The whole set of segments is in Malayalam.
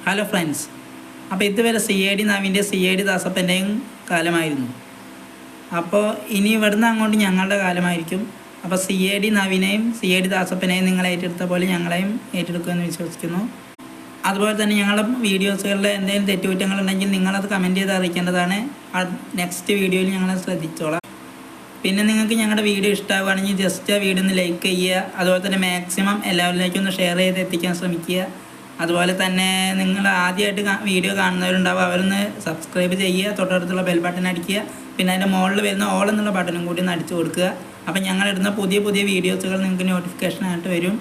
ഹലോ ഫ്രണ്ട്സ്, അപ്പോൾ ഇതുവരെ സി ഐ ഡി നവീൻ്റെ സി ഐ ഡി ദാസപ്പൻ്റെയും കാലമായിരുന്നു. അപ്പോൾ ഇനി ഇവിടുന്ന് അങ്ങോട്ട് ഞങ്ങളുടെ കാലമായിരിക്കും. അപ്പോൾ സി ഐ ഡി നവീനെയും സി ഐ ഡി ദാസപ്പനെയും നിങ്ങൾ ഏറ്റെടുത്ത പോലെ ഞങ്ങളെയും ഏറ്റെടുക്കുമെന്ന് വിശ്വസിക്കുന്നു. അതുപോലെ തന്നെ ഞങ്ങളുടെ വീഡിയോസുകളിൽ എന്തെങ്കിലും തെറ്റുകുറ്റങ്ങളുണ്ടെങ്കിൽ നിങ്ങളത് കമൻറ്റ് ചെയ്ത് അറിയിക്കേണ്ടതാണ്. നെക്സ്റ്റ് വീഡിയോയിൽ ഞങ്ങളെ ശ്രദ്ധിച്ചോളാം. പിന്നെ നിങ്ങൾക്ക് ഞങ്ങളുടെ വീഡിയോ ഇഷ്ടമാവുകയാണെങ്കിൽ ജസ്റ്റ് ആ വീഡിയോ ഒന്ന് ലൈക്ക് ചെയ്യുക. അതുപോലെ തന്നെ മാക്സിമം എല്ലാവരിലേക്കും ഒന്ന് ഷെയർ ചെയ്ത് എത്തിക്കാൻ ശ്രമിക്കുക. അതുപോലെ തന്നെ നിങ്ങൾ ആദ്യമായിട്ട് വീഡിയോ കാണുന്നവരുണ്ടാവും, അവരൊന്ന് സബ്സ്ക്രൈബ് ചെയ്യുക, തൊട്ടടുത്തുള്ള ബെൽ ബട്ടൺ അടിക്കുക. പിന്നെ അതിൻ്റെ മുകളിൽ വരുന്ന ഓൾ എന്നുള്ള ബട്ടണും കൂടി ഒന്ന് അടിച്ചു കൊടുക്കുക. അപ്പം ഞങ്ങളിടുന്ന പുതിയ പുതിയ വീഡിയോസുകൾ നിങ്ങൾക്ക് നോട്ടിഫിക്കേഷനായിട്ട് വരും.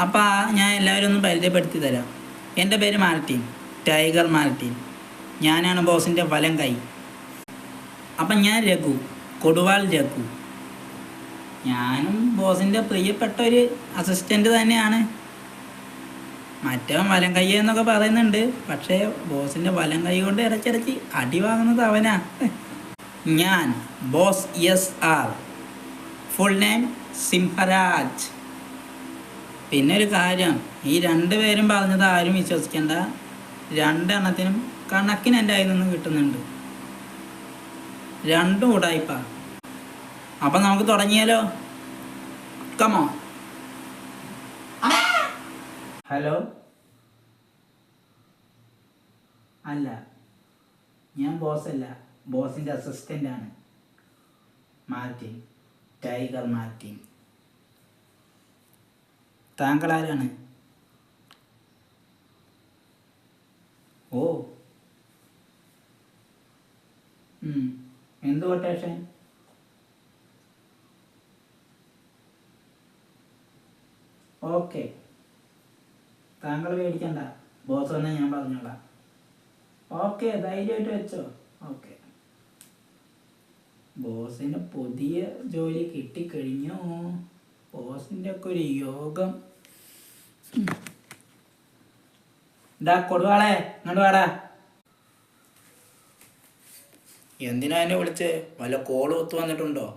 അപ്പോൾ ഞാൻ എല്ലാവരും ഒന്ന് പരിചയപ്പെടുത്തി തരാം. എൻ്റെ പേര് മാർട്ടിൻ, ടൈഗർ മാർട്ടിൻ. ഞാനാണ് ബോസിൻ്റെ വലം കൈ. അപ്പം ഞാൻ രഘു, കൊടുവാൾ രഘു. ഞാനും ബോസിൻ്റെ പ്രിയപ്പെട്ട ഒരു അസിസ്റ്റൻ്റ് തന്നെയാണ്. മറ്റവൻ വലം കൈ എന്നൊക്കെ പറയുന്നുണ്ട്, പക്ഷേ ബോസിൻ്റെ വലം കൈ കൊണ്ട് ഇടയ്ക്കിടയ്ക്ക് അടി വാങ്ങുന്നത് അവനാ. ഞാൻ ബോസ് SR, ഫുൾ നെയിം സിംഹരാജ്. പിന്നെ ഒരു കാര്യം, ഈ രണ്ടുപേരും പറഞ്ഞത് ആരും വിശ്വസിക്കേണ്ട. രണ്ടെണ്ണത്തിനും കണക്കിന് എൻ്റെ കയ്യിൽ നിന്ന് കിട്ടുന്നുണ്ട്. രണ്ടും ഉടായിപ്പാ. അപ്പം നമുക്ക് തുടങ്ങിയാലോ? കമോ. ഹലോ. അല്ല, ഞാൻ ബോസല്ല, ബോസിൻ്റെ അസിസ്റ്റൻ്റാണ്. Martin, tiger Martin. താങ്കൾ ആരാണ്? ഓ, എന്ത് കൊട്ടേഷൻ? ഓക്കെ, താങ്കൾ പേടിക്കണ്ട, ബോസ് വന്നാൽ ഞാൻ പറഞ്ഞോളാം. ഓക്കെ, ധൈര്യമായിട്ട് വെച്ചോ. ഓക്കെ. ബോസിന് പുതിയ ജോലി കിട്ടിക്കഴിഞ്ഞോ? ബോസിൻ്റെ ഒക്കെ ഒരു യോഗം. ഇതാ കൊടുവാളെ, ഇങ്ങോട്ട് വാടാ. എന്തിനാ എന്നെ വിളിച്ച്? വല്ല കോളും ഒത്തു വന്നിട്ടുണ്ടോ?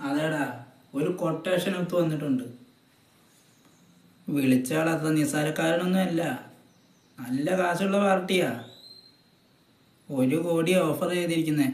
അതേടാ, ഒരു കൊട്ടേഷൻ ഒത്തു വന്നിട്ടുണ്ട്. വിളിച്ചാൽ അത്ര നിസ്സാരക്കാരനൊന്നും അല്ല, നല്ല കാശുള്ള പാർട്ടിയാ. 1 കോടി ഓഫർ ചെയ്തിരിക്കുന്നത്.